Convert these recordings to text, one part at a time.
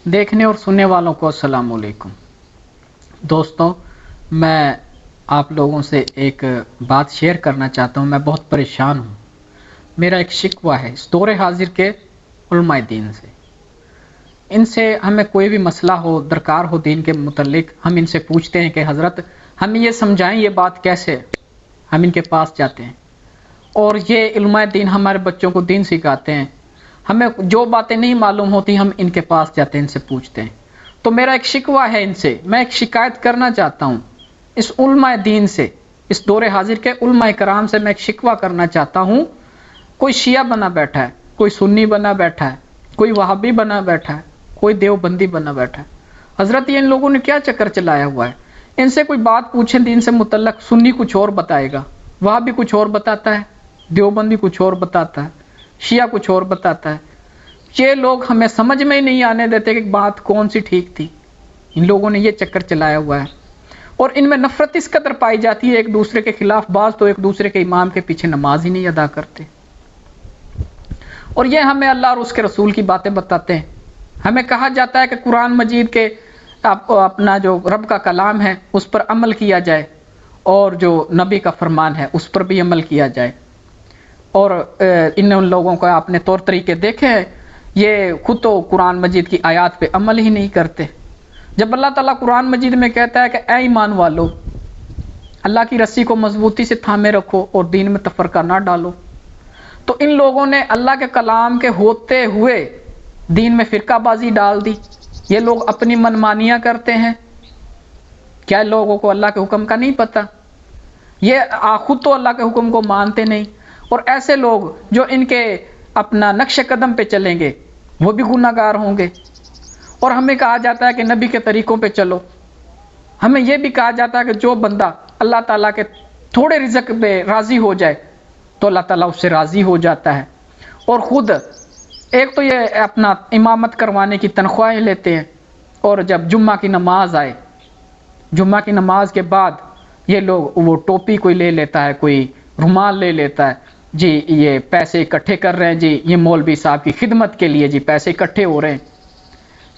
دیکھنے اور سننے والوں کو السلام علیکم۔ دوستوں، میں آپ لوگوں سے ایک بات شیئر کرنا چاہتا ہوں۔ میں بہت پریشان ہوں۔ میرا ایک شکوہ ہے اس دور حاضر کے علماء دین سے۔ ان سے ہمیں کوئی بھی مسئلہ ہو، درکار ہو دین کے متعلق، ہم ان سے پوچھتے ہیں کہ حضرت ہمیں یہ سمجھائیں یہ بات کیسے ہے۔ ہم ان کے پاس جاتے ہیں اور یہ علماء دین ہمارے بچوں کو دین سکھاتے ہیں۔ ہمیں جو باتیں نہیں معلوم ہوتی ہم ان کے پاس جاتے ہیں، ان سے پوچھتے ہیں۔ تو میرا ایک شکوہ ہے ان سے، میں ایک شکایت کرنا چاہتا ہوں اس علماء دین سے، اس دور حاضر کے علماء کرام سے میں ایک شکوہ کرنا چاہتا ہوں۔ کوئی شیعہ بنا بیٹھا ہے، کوئی سنی بنا بیٹھا ہے، کوئی وہابی بنا بیٹھا ہے، کوئی دیوبندی بنا بیٹھا ہے۔ حضرت یہ ان لوگوں نے کیا چکر چلایا ہوا ہے؟ ان سے کوئی بات پوچھیں دین سے متعلق، سنی کچھ اور بتائے گا، وہابی کچھ اور بتاتا ہے، دیوبندی کچھ اور بتاتا ہے، شیعہ کچھ اور بتاتا ہے۔ یہ لوگ ہمیں سمجھ میں ہی نہیں آنے دیتے کہ بات کون سی ٹھیک تھی۔ ان لوگوں نے یہ چکر چلایا ہوا ہے اور ان میں نفرت اس قدر پائی جاتی ہے ایک دوسرے کے خلاف۔ بعض تو ایک دوسرے کے امام کے پیچھے نماز ہی نہیں ادا کرتے، اور یہ ہمیں اللہ اور اس کے رسول کی باتیں بتاتے ہیں۔ ہمیں کہا جاتا ہے کہ قرآن مجید کے اپنا جو رب کا کلام ہے اس پر عمل کیا جائے، اور جو نبی کا فرمان ہے اس پر بھی عمل کیا جائے۔ اور ان لوگوں کا آپ نے طور طریقے دیکھے ہیں، یہ خود تو قرآن مجید کی آیات پہ عمل ہی نہیں کرتے۔ جب اللہ تعالیٰ قرآن مجید میں کہتا ہے کہ اے ایمان والو، اللہ کی رسی کو مضبوطی سے تھامے رکھو اور دین میں تفرقہ نہ ڈالو، تو ان لوگوں نے اللہ کے کلام کے ہوتے ہوئے دین میں فرقہ بازی ڈال دی۔ یہ لوگ اپنی منمانیاں کرتے ہیں۔ کیا لوگوں کو اللہ کے حکم کا نہیں پتہ؟ یہ خود تو اللہ کے حکم کو مانتے نہیں، اور ایسے لوگ جو ان کے اپنا نقش قدم پہ چلیں گے وہ بھی گناہ گار ہوں گے۔ اور ہمیں کہا جاتا ہے کہ نبی کے طریقوں پہ چلو۔ ہمیں یہ بھی کہا جاتا ہے کہ جو بندہ اللہ تعالیٰ کے تھوڑے رزق پہ راضی ہو جائے تو اللہ تعالیٰ اس سے راضی ہو جاتا ہے۔ اور خود ایک تو یہ اپنا امامت کروانے کی تنخواہیں لیتے ہیں، اور جب جمعہ کی نماز آئے، جمعہ کی نماز کے بعد یہ لوگ وہ ٹوپی کوئی لے لیتا ہے، کوئی رومال لے لیتا ہے، جی یہ پیسے اکٹھے کر رہے ہیں، جی یہ مولوی صاحب کی خدمت کے لیے جی پیسے اکٹھے ہو رہے ہیں۔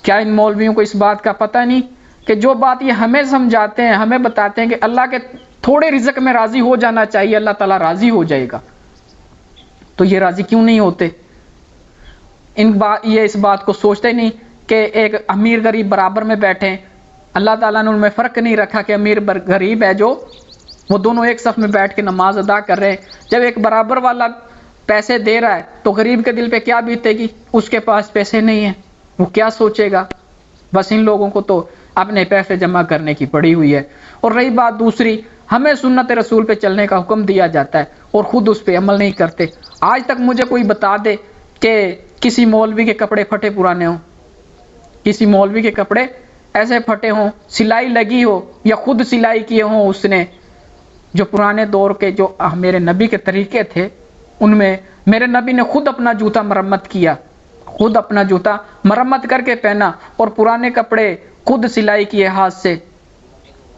کیا ان مولویوں کو اس بات کا پتہ نہیں کہ جو بات یہ ہمیں سمجھاتے ہیں، ہمیں بتاتے ہیں کہ اللہ کے تھوڑے رزق میں راضی ہو جانا چاہیے، اللہ تعالیٰ راضی ہو جائے گا، تو یہ راضی کیوں نہیں ہوتے؟ یہ اس بات کو سوچتے نہیں کہ ایک امیر غریب برابر میں بیٹھیں۔ اللہ تعالیٰ نے ان میں فرق نہیں رکھا کہ امیر غریب ہے، جو وہ دونوں ایک صف میں بیٹھ کے نماز ادا کر رہے ہیں۔ جب ایک برابر والا پیسے دے رہا ہے تو غریب کے دل پہ کیا بیتے گی؟ اس کے پاس پیسے نہیں ہیں، وہ کیا سوچے گا؟ بس ان لوگوں کو تو اپنے پیسے جمع کرنے کی پڑی ہوئی ہے۔ اور رہی بات دوسری، ہمیں سنت رسول پہ چلنے کا حکم دیا جاتا ہے اور خود اس پہ عمل نہیں کرتے۔ آج تک مجھے کوئی بتا دے کہ کسی مولوی کے کپڑے پھٹے پرانے ہوں، کسی مولوی کے کپڑے ایسے پھٹے ہوں، سلائی لگی ہو یا خود سلائی کیے ہوں اس نے، جو پرانے دور کے جو میرے نبی کے طریقے تھے ان میں میرے نبی نے خود اپنا جوتا مرمت کیا، خود اپنا جوتا مرمت کر کے پہنا، اور پرانے کپڑے خود سلائی کیے ہاتھ سے۔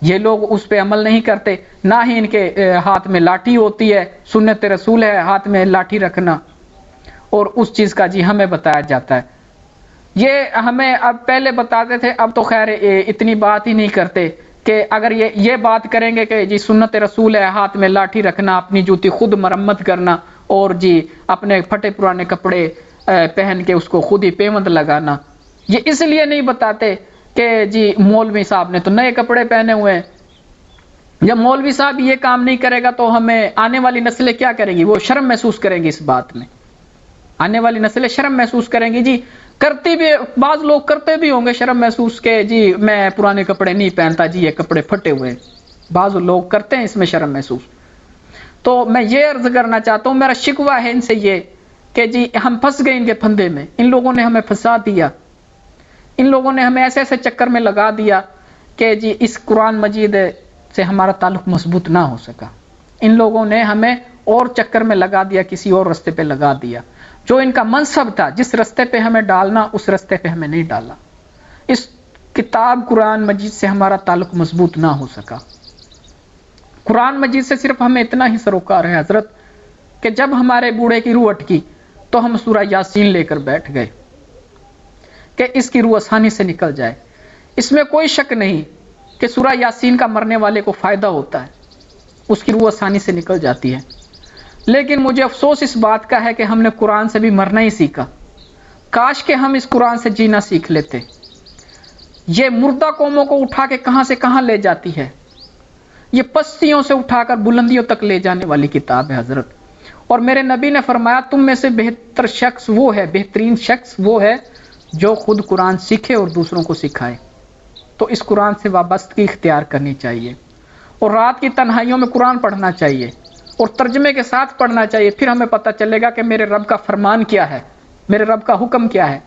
یہ لوگ اس پہ عمل نہیں کرتے، نہ ہی ان کے ہاتھ میں لاٹھی ہوتی ہے، سنت رسول ہے ہاتھ میں لاٹھی رکھنا، اور اس چیز کا جی ہمیں بتایا جاتا ہے۔ یہ ہمیں اب پہلے بتاتے تھے، اب تو خیر اتنی بات ہی نہیں کرتے کہ اگر یہ بات کریں گے کہ جی سنت رسول ہے ہاتھ میں لاٹھی رکھنا، اپنی جوتی خود مرمت کرنا، اور جی اپنے پھٹے پرانے کپڑے پہن کے اس کو خود ہی پیوند لگانا۔ یہ اس لیے نہیں بتاتے کہ جی مولوی صاحب نے تو نئے کپڑے پہنے ہوئے ہیں۔ جب مولوی صاحب یہ کام نہیں کرے گا تو ہمیں آنے والی نسلیں کیا کریں گی؟ وہ شرم محسوس کریں گی اس بات میں، آنے والی نسلیں شرم محسوس کریں گی۔ جی کرتی بھی، بعض لوگ کرتے بھی ہوں گے شرم محسوس کہ جی میں پرانے کپڑے نہیں پہنتا، جی یہ کپڑے پھٹے ہوئے، بعض لوگ کرتے ہیں اس میں شرم محسوس۔ تو میں یہ عرض کرنا چاہتا ہوں، میرا شکوہ ہے ان سے یہ کہ جی ہم پھنس گئے ان کے پھندے میں، ان لوگوں نے ہمیں پھنسا دیا، ان لوگوں نے ہمیں ایسے ایسے چکر میں لگا دیا کہ جی اس قرآن مجید سے ہمارا تعلق مضبوط نہ ہو سکا۔ ان لوگوں نے ہمیں اور چکر میں لگا دیا، کسی اور رستے پہ لگا دیا۔ جو ان کا منصب تھا، جس رستے پہ ہمیں ڈالنا اس رستے پہ ہمیں نہیں ڈالا۔ اس کتاب قرآن مجید سے ہمارا تعلق مضبوط نہ ہو سکا۔ قرآن مجید سے صرف ہمیں اتنا ہی سروکار ہے حضرت کہ جب ہمارے بوڑھے کی روح اٹکی تو ہم سورہ یاسین لے کر بیٹھ گئے کہ اس کی روح آسانی سے نکل جائے۔ اس میں کوئی شک نہیں کہ سورہ یاسین کا مرنے والے کو فائدہ ہوتا ہے، اس کی روح آسانی سے نکل جاتی ہے۔ لیکن مجھے افسوس اس بات کا ہے کہ ہم نے قرآن سے بھی مرنا ہی سیکھا۔ کاش کہ ہم اس قرآن سے جینا سیکھ لیتے۔ یہ مردہ قوموں کو اٹھا کے کہاں سے کہاں لے جاتی ہے، یہ پستیوں سے اٹھا کر بلندیوں تک لے جانے والی کتاب ہے حضرت۔ اور میرے نبی نے فرمایا تم میں سے بہتر شخص وہ ہے، بہترین شخص وہ ہے جو خود قرآن سیکھے اور دوسروں کو سکھائے۔ تو اس قرآن سے وابستگی اختیار کرنی چاہیے، اور رات کی تنہائیوں میں قرآن پڑھنا چاہیے، اور ترجمے کے ساتھ پڑھنا چاہیے۔ پھر ہمیں پتہ چلے گا کہ میرے رب کا فرمان کیا ہے، میرے رب کا حکم کیا ہے۔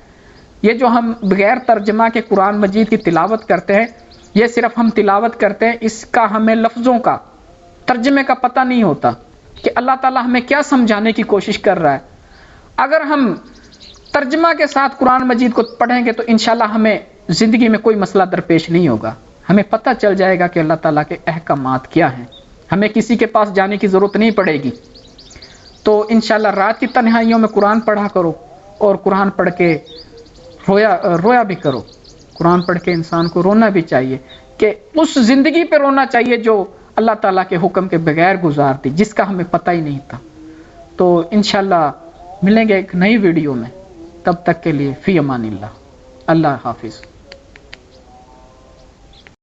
یہ جو ہم بغیر ترجمہ کے قرآن مجید کی تلاوت کرتے ہیں، یہ صرف ہم تلاوت کرتے ہیں، اس کا ہمیں لفظوں کا، ترجمے کا پتہ نہیں ہوتا کہ اللہ تعالیٰ ہمیں کیا سمجھانے کی کوشش کر رہا ہے۔ اگر ہم ترجمہ کے ساتھ قرآن مجید کو پڑھیں گے تو انشاءاللہ ہمیں زندگی میں کوئی مسئلہ درپیش نہیں ہوگا، ہمیں پتہ چل جائے گا کہ اللہ تعالیٰ کے احکامات کیا ہیں، ہمیں کسی کے پاس جانے کی ضرورت نہیں پڑے گی۔ تو انشاءاللہ رات کی تنہائیوں میں قرآن پڑھا کرو، اور قرآن پڑھ کے رویا بھی کرو۔ قرآن پڑھ کے انسان کو رونا بھی چاہیے، کہ اس زندگی پہ رونا چاہیے جو اللہ تعالیٰ کے حکم کے بغیر گزارتی، جس کا ہمیں پتہ ہی نہیں تھا۔ تو انشاءاللہ ملیں گے ایک نئی ویڈیو میں، تب تک کے لیے فی امان اللہ، اللہ حافظ۔